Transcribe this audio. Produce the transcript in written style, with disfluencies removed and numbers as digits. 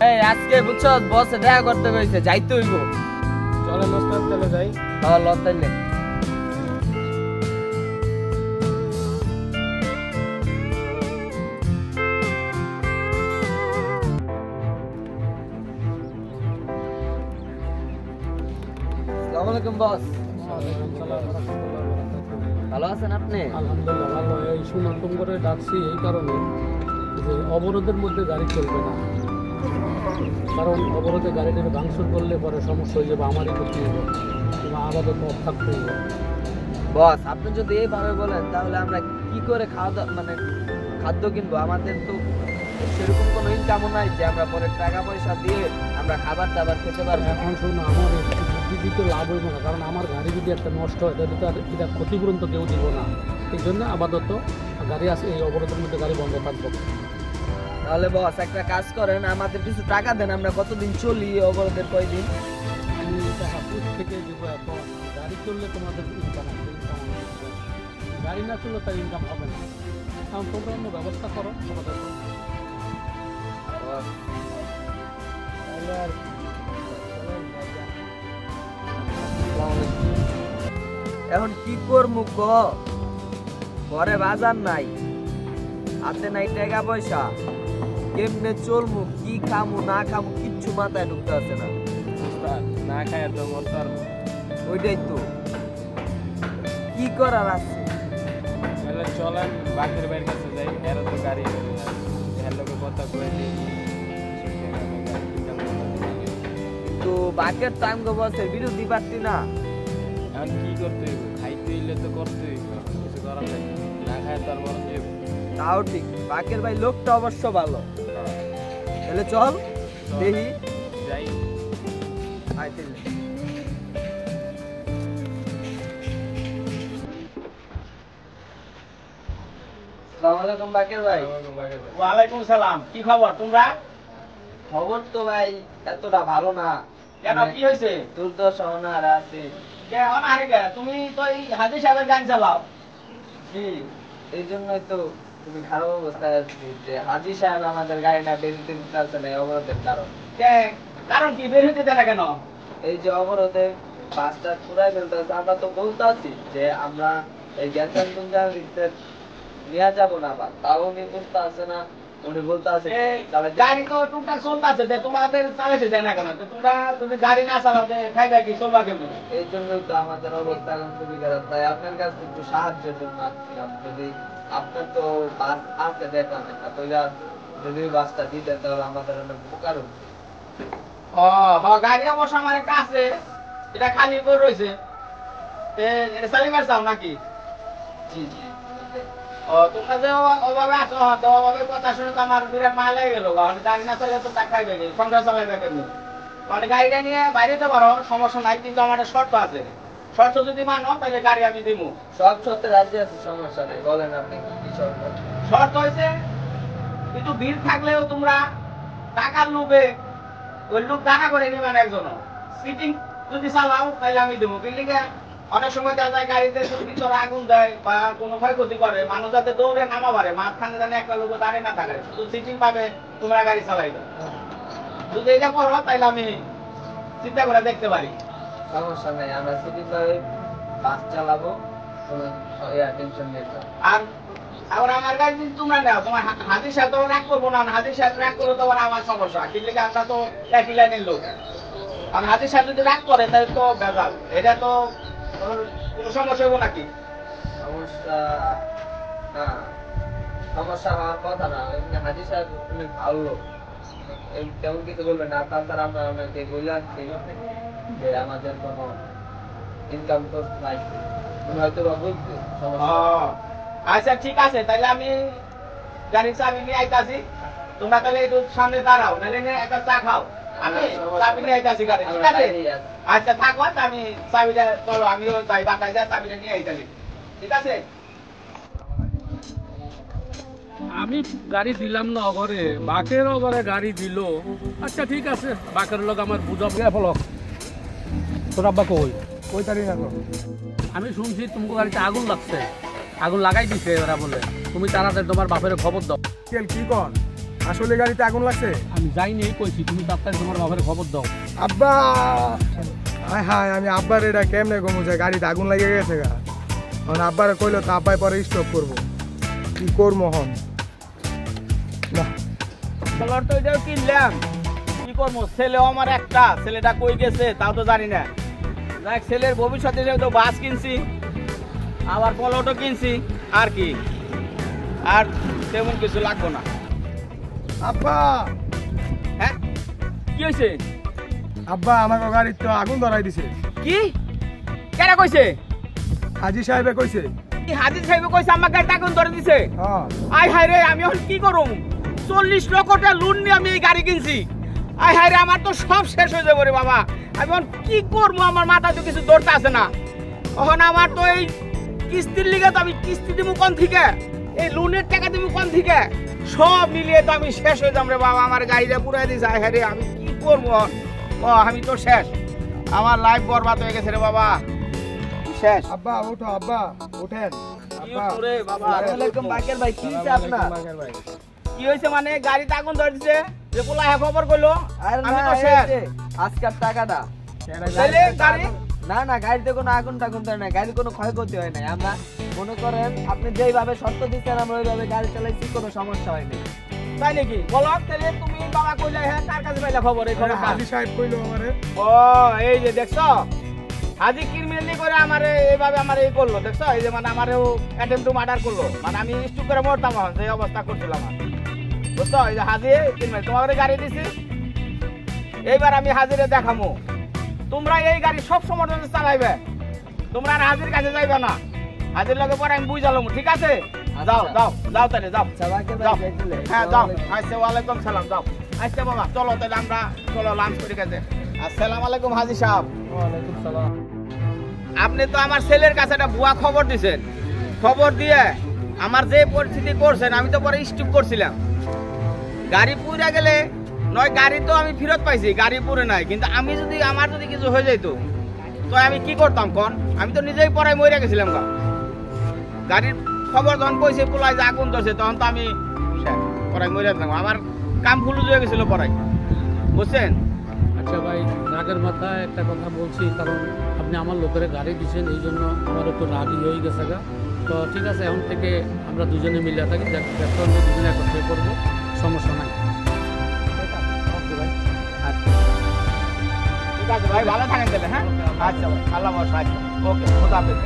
এই আজকে বুঝছো বসে দেখা করতে কইছে যাইতে হইব। চলে নস্তাদ চলে যাই। হ্যাঁ লতাইলে আসসালামু আলাইকুম বস। ভালো আছেন আপনি? আলহামদুলিল্লাহ ভালো। এই সুনান্তম করে ডাকছি এই কারণে যে অবরোধের মধ্যে গাড়ি চলবে না, কারণ অবরোধে গাড়িটা ভাঙচুর করলে পরে সমস্যা হয়ে যাবে, আমারই ক্ষতি হবে কিংবা আপাতত থাকতে হবে। বস আপনি যদি এইভাবে বলেন তাহলে আমরা কি করে খাওয়া দাওয়া মানে খাদ্য কিনবো? আমাদের তো সেরকম কোনো ইনকামও নাই যে আমরা পরে টাকা পয়সা দিয়ে আমরা খাবার দাবার খেতে পারবো। এখন শুনুন, আমার বুদ্ধি তো লাভ হইব না, কারণ আমার গাড়ি যদি একটা নষ্ট হয় তাহলে তো আর এটা ক্ষতিপূরণ তো কেউ দিব না। এই জন্য আপাতত গাড়ি আছে, এই অবরোধের মধ্যে গাড়ি বন্ধ থাকবো। তাহলে বস একটা কাজ করেন, আমাদের কিছু টাকা দেন, আমরা কতদিন চলি অবরোধের কয়দিন? আমি টাকা কোথ থেকে দেবো? এখন গাড়ি চললে তোমাদের ইনকাম আসবে, গাড়ি না চললে তার ইনকাম হবে না। কারণ তোমরা অন্য ব্যবস্থা করো তোমাদের। এখন কি করবো ক? ঘরে বাজার নাই, হাতে নাই টাকা পয়সা, কেমনে চলমু, কি খামু না খামু কিচ্ছু মাথায় ঢুকতে আছে না। না খায় তো মরতার। ওইটাই তো কি করার আছে। তাহলে চলেন বাকির বাইরের কাছে যাই, এর তো গাড়ি এর লোকে কথা কয়ে দিই। তো বাকের টাইম গো বসে বিরোধী পারতি না। এখন কি করতে হইব? খাইতে হইলে তো করতে হইব, কিছু করার নেই। না খায় তার মরণ হইব। তাও ঠিক, বাকের ভাই লোকটা অবশ্য ভালো। তাহলে চল দেখি যাই। আইতে আসসালামু আলাইকুম বাকের ভাই। ওয়ালাইকুম সালাম। কি খবর তোমরা? খবর তো ভাই এতটা ভালো না। কেন, কি হয়েছে? দুর্দশা অনার আছে। তুমি তো এই হাজি সাহেবের গান চালাও। জি, এই জন্যই তো তুমি খারাপ অবস্থায় আছি যে হাজি সাহেব আমাদের গাড়িটা বেরোতে দিতে না অবরোধের কারণ। কারণ কি বের হইতে দেয় না কেন? এই যে অবরোধে বাসটা পুরাই ফেলতেছে, আমরা তো বলতে আছি যে আমরা এই গ্যাঞ্জাম দিতে নিয়ে যাবো না, আবার তাও উনি বুঝতে আছে না। উনি বলতে আছে গাড়ি তো টুকটাক চলতেছে, তোমাদের চালাইতে দেয় না কেন? তোমরা যদি গাড়ি না চালাতে খাইবা কি, চলবা কেমন? এই জন্যই তো আমাদের অবস্থা এখন খুবই খারাপ। তাই আপনার কাছে একটু সাহায্যের জন্য আসছিলাম। যদি আপনার তো বাস আছে দেখলাম একটা, তাহলে যদি বাসটা দিতেন তাহলে আমাদের অনেক উপকার হতো। গাড়ি অবশ্য আমার একটা আছে, এটা খালি করে রয়েছে। এটা চালিবার চাও নাকি? জি জি। তোমরা যে অভাবে আসো, তো অভাবে কথা শুনে তো আমার বিরাট মায়া লেগে গেল। গাড়ি না চলে তো খাইবে কি, সংসার চালাইবে কেমনি? মানে গাড়িটা নিয়ে বাইরে যেতে পারো, সমস্যা নাই, কিন্তু আমার একটা শর্ত আছে। শর্ত যদি মানো তাহলে গাড়ি আমি দিব। সব সত্যি রাজি আছে, সমস্যা নেই। বলেন আপনি কি শর্ত? শর্ত হয়েছে কিন্তু ভিড় থাকলেও তোমরা টাকার লোভে ওই লোক টাকা করে নেবেন একজন। সিটিং যদি চালাও তাহলে আমি দেবো। বিল্ডিং এ অনেক সময় দেখা যায় গাড়িতে ভিতরে আগুন দেয় বা কোনো ক্ষয়ক্ষতি করে, মানুষ যাতে দৌড়ে নামা পারে, মাঝখানে জানে একটা লোক দাঁড়িয়ে না থাকে, শুধু সিটিং পাবে, তোমরা গাড়ি চালাই দাও। যদি এটা করো তাহলে আমি চিন্তা করে দেখতে পারি। সমস্যা নেই, আমরা সিটি বাস চালাবো, কোনো টেনশন নেই। আর আবার আমার গাড়ি যদি তোমরা নেও, তোমার হাজির সাথে রাগ করবো না, হাজির সাথে রাগ করলে তো আমার সমস্যা। কিন্তু আমরা তো একই লাইনের লোক, আর হাজির সাথে যদি রাগ করে তাহলে তো ভেজাল। এটা তো কোনো সমস্যা হবো নাকি? সমস্যা না, সমস্যা হওয়ার কথা না। এমনি হাজি সাহেব অনেক ভালো লোক, তেমন কিছু বলবেন না। তাছাড়া আমরা অনেকে বলে আসছি যে আমাদের কোনো ইনকাম সোর্স নাই, তুমি হয়তো বা বুঝবে সমস্যা। আচ্ছা ঠিক আছে, তাহলে আমি গাড়ির চাবি নিয়ে আইতাছি। তোমরা তাহলে একটু সামনে দাঁড়াও, নাহলে একটা চা খাও, আমি চাবি নিয়ে আইতাছি গাড়ি। ঠিক আছে? আচ্ছা থাকো, আমি চাবিটা চলো, আমিও যাই বাসায় যা, চাবিটা নিয়ে আইতাছি। ঠিক আছে? আমি গাড়ি দিলাম না অগরে, বাকের অগরে গাড়ি দিল। আচ্ছা ঠিক আছে, বাকের লোক আমার বুঝাবো। ফলক তোর আব্বা কই কই তারি না? আমি শুনছি তোমার গাড়িতে আগুন লাগছে, আগুন লাগাই দিছে ওরা বলে। তুমি তাড়াতাড়ি তোমার বাপের খবর দাও। কি কন আসলে গাড়িতে আগুন লাগছে? আমি যাইনি কইছি, তুমি তাড়াতাড়ি তোমার বাবার খবর দাও। আব্বা হায় হায়, আমি আব্বার এটা কেমনে কমু যে গাড়িতে আগুন লাগে গেছে গা। এখন আব্বারে কইলো তো আব্বাই পরে স্টপ করবো, কি করবো হন না। কলার তো এটাও কিনলাম, কি করবো? ছেলেও আমার একটা, ছেলেটা কই গেছে তাও তো জানি না। দেখ ছেলের ভবিষ্যৎ হিসেবে তো বাস কিনছি, আবার পলোটো কিনছি, আর কি, আর তেমন কিছু লাগবো না। আব্বা হ্যাঁ কি হয়েছে? আব্বা আমাকে গাড়ির তো আগুন ধরাই দিছে। কি কেনা কইছে? হাজি সাহেবে কইছে। কি হাজির সাহেব কইছে আমার গাড়িটা আগুন ধরে দিছে? হ্যাঁ। আয় হায় রে, আমি এখন কি করুম? 40 লক্ষ টাকা লোন নিয়ে আমি এই গাড়ি কিনছি। আয় হায় রে, আমার তো সব শেষ হয়ে যাবে রে বাবা। আমি এখন কি করবো? আমার মাথায় তো কিছু ধরতে আসে না। এখন আমার তো এই কিস্তির লিগে তো আমি কিস্তি দিব কোন থেকে, এই লোনের টাকা দিব কোন থেকে, সব মিলিয়ে তো আমি শেষ হয়ে যাম রে বাবা। আমার গাড়িটা পুরাই দিয়েছে। আয় হায় রে, আমি কি করবো? ও আমি তো শেষ, আমার লাইফ বরবাদ হয়ে গেছে রে বাবা, শেষ। আব্বা ওঠো, আব্বা ওঠেন। আব্বা রে বাবা, আসসালামু বাকের ভাই, কি হইছে আপনার? বাকের ভাই। কি হয়েছে মানে? গাড়িতে আগুন ধরে দিছে, যে পোলা খবর করলো, আরে আমি না, তো এই শেষ। যে আজকের টাকাটা। তাহলে গাড়ি না না, গাড়িতে কোনো আগুন টাগুন ধরে নাই, গাড়ির কোনো ক্ষয়ক্ষতি হয় নাই। আমরা মনে করেন আপনি যেইভাবে শর্ত দিচ্ছেন আমরা ওইভাবে গাড়ি চালাইছি, কোনো সমস্যা হয়নি। তাই নাকি? বলো তাহলে তুমি বাবা কইলে, হ্যাঁ কার কাছে পাইলা খবর? এই খবর হাজি সাহেব কইলো আমারে। ও এই যে দেখছো, হাজি ক্রিমিনালি করে আমারে এইভাবে আমারে এই করলো, দেখছো? এই যে মানে আমারেও অ্যাটেম্প টু মার্ডার করলো, মানে আমি স্টুক করে মরতাম এখন, যে অবস্থা করছিলাম আমার, বুঝছো? এই যে হাজি ক্রিমিনাল, তোমার গাড়ি দিছি, এইবার আমি হাজিরে দেখামো। তোমরা এই গাড়ি সব সময় চালাইবে, তোমরা আর হাজির কাছে যাইবে না। হাজির লগে পরে আমি বুঝালাম, ঠিক আছে? যাও যাও যাও, তাহলে যাও। বাকের যাও। ভাই যাইছিলে? হ্যাঁ যাও। আচ্ছা, ওয়ালাইকুম সালাম। যাও। আচ্ছা বাবা, চলো তাহলে আমরা চলো লাঞ্চ করি কাছে। আসসালামু আলাইকুম হাজি সাহেব। ওয়ালাইকুম সালাম। আপনি তো আমার ছেলের কাছে একটা ভুয়া খবর দিয়েছেন, খবর দিয়ে আমার যে পরিস্থিতি করছেন, আমি তো পরে স্টপ করছিলাম। গাড়ি পুড়ে গেলে নয়, গাড়ি তো আমি ফেরত পাইছি, গাড়ি পুড়ে নাই, কিন্তু আমি যদি আমার যদি কিছু হয়ে যেত তো আমি কি করতাম কোন? আমি তো নিজেই পরে মরে গেছিলাম গা। গাড়ির খবর যখন পয়সা পোলাই যে আগুন ধরছে, তখন তো আমি পরে মরে গেছিলাম, আমার কাম ফুলুজ হয়ে গেছিল পরে, বুঝছেন? আচ্ছা ভাই, রাগের মাথায় একটা কথা বলছি, কারণ আপনি আমার লোকের গাড়ি দিচ্ছেন, এই জন্য আমার একটু রাগই হয়ে গেছে গা। তো ঠিক আছে, এখন থেকে আমরা দুজনে মিলে থাকি, ব্যবসা আমরা দুজনে একত্রে করবো, সমস্যা নাই। ঠিক আছে ভাই, ভালো থাকেন তাহলে। হ্যাঁ আচ্ছা ভাই, আল্লাহ ভরসা। ওকে, খোদা হাফেজ।